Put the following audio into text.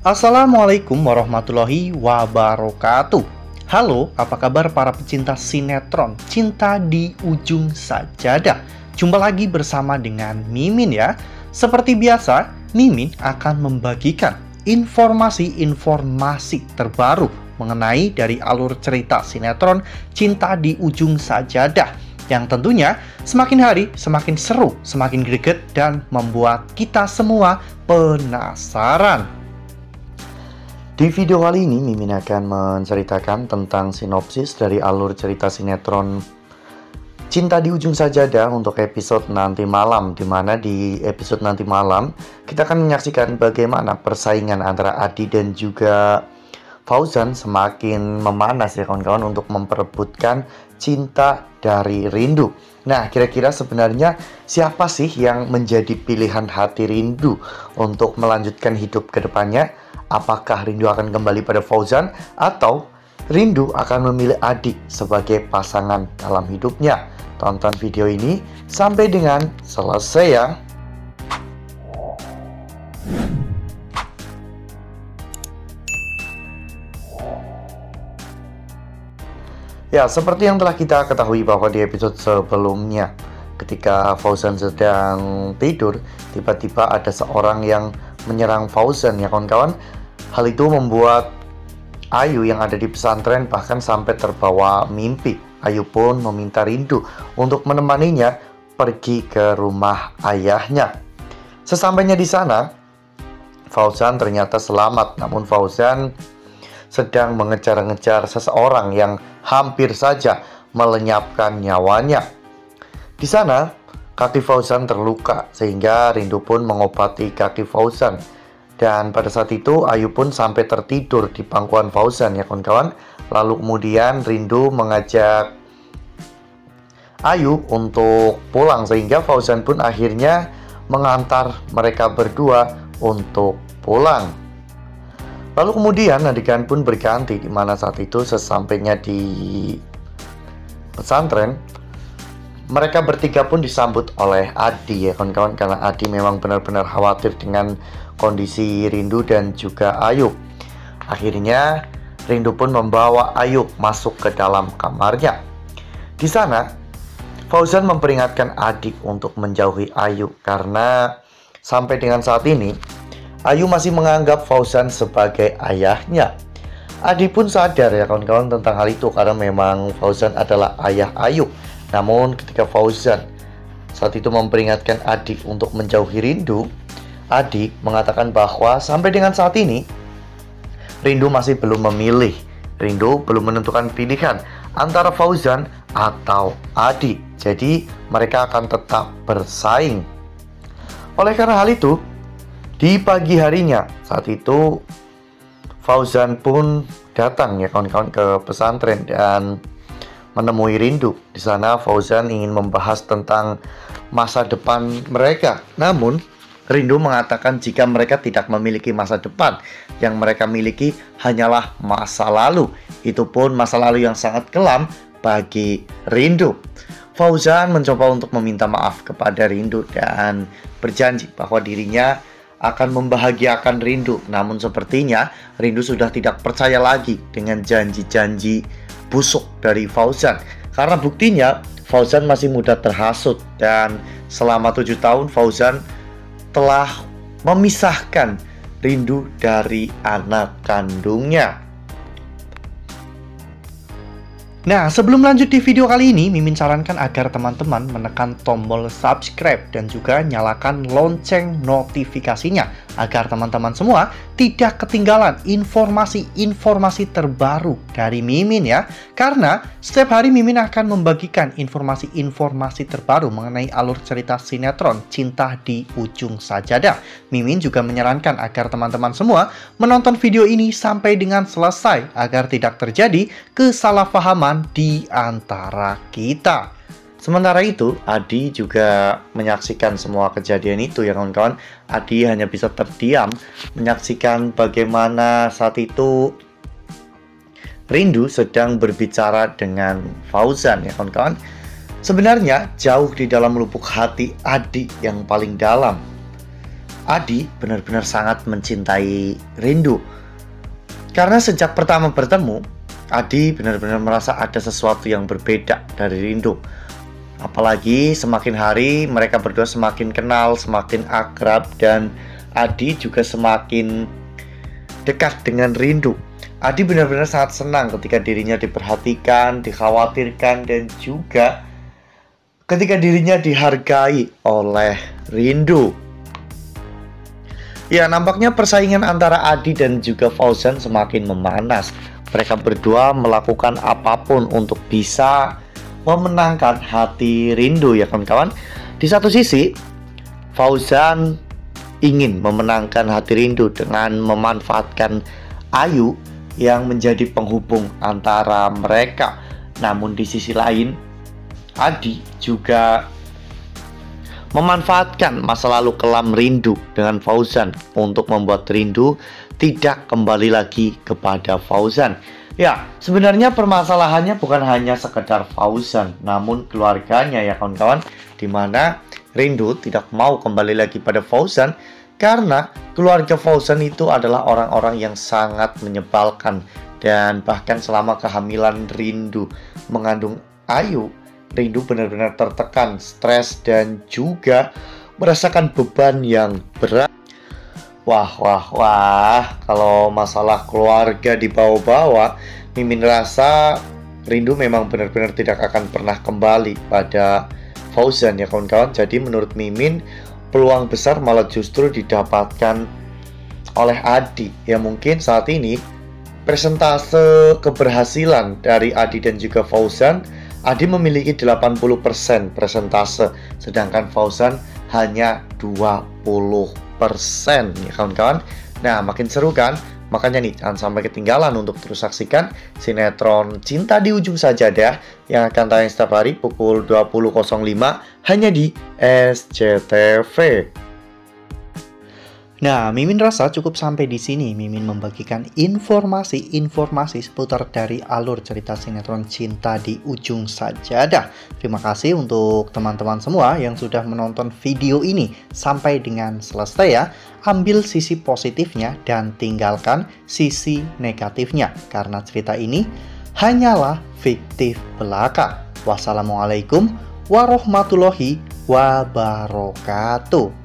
Assalamualaikum warahmatullahi wabarakatuh. Halo, apa kabar para pecinta sinetron Cinta di Ujung Sajadah? Jumpa lagi bersama dengan Mimin ya. Seperti biasa, Mimin akan membagikan informasi-informasi terbaru mengenai dari alur cerita sinetron Cinta di Ujung Sajadah, yang tentunya semakin hari semakin seru, semakin greget, dan membuat kita semua penasaran. Di video kali ini, Mimin akan menceritakan tentang sinopsis dari alur cerita sinetron Cinta di Ujung Sajadah untuk episode nanti malam, di mana di episode nanti malam kita akan menyaksikan bagaimana persaingan antara Adi dan juga Fauzan semakin memanas ya kawan-kawan untuk memperebutkan cinta dari Rindu. Nah, kira-kira sebenarnya siapa sih yang menjadi pilihan hati Rindu untuk melanjutkan hidup ke depannya? Apakah Rindu akan kembali pada Fauzan atau Rindu akan memilih Adi sebagai pasangan dalam hidupnya? Tonton video ini sampai dengan selesai ya. Ya, seperti yang telah kita ketahui bahwa di episode sebelumnya, ketika Fauzan sedang tidur, tiba-tiba ada seorang yang menyerang Fauzan ya kawan-kawan. Hal itu membuat Ayu yang ada di pesantren bahkan sampai terbawa mimpi. Ayu pun meminta Rindu untuk menemaninya pergi ke rumah ayahnya. Sesampainya di sana, Fauzan ternyata selamat, namun Fauzan sedang mengejar-ngejar seseorang yang hampir saja melenyapkan nyawanya. Di sana, kaki Fauzan terluka sehingga Rindu pun mengobati kaki Fauzan. Dan pada saat itu Ayu pun sampai tertidur di pangkuan Fauzan ya kawan-kawan. Lalu kemudian Rindu mengajak Ayu untuk pulang sehingga Fauzan pun akhirnya mengantar mereka berdua untuk pulang. Lalu kemudian adegan pun berganti, di mana saat itu sesampainya di pesantren, mereka bertiga pun disambut oleh Adi ya kawan-kawan, karena Adi memang benar-benar khawatir dengan kondisi Rindu dan juga Ayu. Akhirnya Rindu pun membawa Ayu masuk ke dalam kamarnya. Di sana Fauzan memperingatkan Adi untuk menjauhi Ayu karena sampai dengan saat ini Ayu masih menganggap Fauzan sebagai ayahnya. Adi pun sadar ya kawan-kawan tentang hal itu karena memang Fauzan adalah ayah Ayu. Namun ketika Fauzan saat itu memperingatkan Adi untuk menjauhi Rindu, Adi mengatakan bahwa sampai dengan saat ini Rindu masih belum memilih. Rindu belum menentukan pilihan antara Fauzan atau Adi. Jadi mereka akan tetap bersaing. Oleh karena hal itu, di pagi harinya saat itu Fauzan pun datang ya kawan-kawan ke pesantren dan menemui Rindu. Di sana Fauzan ingin membahas tentang masa depan mereka. Namun Rindu mengatakan jika mereka tidak memiliki masa depan, yang mereka miliki hanyalah masa lalu. Itu pun masa lalu yang sangat kelam bagi Rindu. Fauzan mencoba untuk meminta maaf kepada Rindu dan berjanji bahwa dirinya akan membahagiakan Rindu. Namun sepertinya Rindu sudah tidak percaya lagi dengan janji-janji busuk dari Fauzan. Karena buktinya Fauzan masih mudah terhasut dan selama 7 tahun Fauzan telah memisahkan Rindu dari anak kandungnya. Nah, sebelum lanjut di video kali ini, Mimin sarankan agar teman-teman menekan tombol subscribe dan juga nyalakan lonceng notifikasinya agar teman-teman semua tidak ketinggalan informasi-informasi terbaru dari Mimin ya. Karena setiap hari Mimin akan membagikan informasi-informasi terbaru mengenai alur cerita sinetron Cinta di Ujung Sajadah. Mimin juga menyarankan agar teman-teman semua menonton video ini sampai dengan selesai agar tidak terjadi kesalahpahaman di antara kita. Sementara itu, Adi juga menyaksikan semua kejadian itu ya kawan-kawan. Adi hanya bisa terdiam menyaksikan bagaimana saat itu Rindu sedang berbicara dengan Fauzan ya kawan-kawan. Sebenarnya jauh di dalam lubuk hati Adi yang paling dalam, Adi benar-benar sangat mencintai Rindu. Karena sejak pertama bertemu, Adi benar-benar merasa ada sesuatu yang berbeda dari Rindu. Apalagi semakin hari mereka berdua semakin kenal, semakin akrab, dan Adi juga semakin dekat dengan Rindu. Adi benar-benar sangat senang ketika dirinya diperhatikan, dikhawatirkan, dan juga ketika dirinya dihargai oleh Rindu. Ya, nampaknya persaingan antara Adi dan juga Fauzan semakin memanas. Mereka berdua melakukan apapun untuk bisa memenangkan hati Rindu, ya kawan-kawan. Di satu sisi, Fauzan ingin memenangkan hati Rindu dengan memanfaatkan Ayu yang menjadi penghubung antara mereka. Namun di sisi lain, Adi juga memanfaatkan masa lalu kelam Rindu dengan Fauzan untuk membuat Rindu tidak kembali lagi kepada Fauzan. Ya, sebenarnya permasalahannya bukan hanya sekedar Fauzan, namun keluarganya, ya kawan-kawan, dimana Rindu tidak mau kembali lagi pada Fauzan karena keluarga Fauzan itu adalah orang-orang yang sangat menyebalkan. Dan bahkan selama kehamilan Rindu mengandung Ayu, Rindu benar-benar tertekan, stres, dan juga merasakan beban yang berat. Wah, kalau masalah keluarga dibawa-bawa, Mimin rasa Rindu memang benar-benar tidak akan pernah kembali pada Fauzan, ya kawan-kawan. Jadi menurut Mimin, peluang besar malah justru didapatkan oleh Adi. Ya mungkin saat ini persentase keberhasilan dari Adi dan juga Fauzan, Adi memiliki 80% persentase, sedangkan Fauzan hanya 20%, ya kawan-kawan. Nah, makin seru kan? Makanya nih, jangan sampai ketinggalan untuk terus saksikan sinetron Cinta di Ujung Sajadah yang akan tayang setiap hari pukul 20.05 hanya di SCTV. Nah, Mimin rasa cukup sampai di sini. Mimin membagikan informasi-informasi seputar dari alur cerita sinetron Cinta di Ujung Sajadah. Terima kasih untuk teman-teman semua yang sudah menonton video ini sampai dengan selesai ya. Ambil sisi positifnya dan tinggalkan sisi negatifnya, karena cerita ini hanyalah fiktif belaka. Wassalamualaikum warahmatullahi wabarakatuh.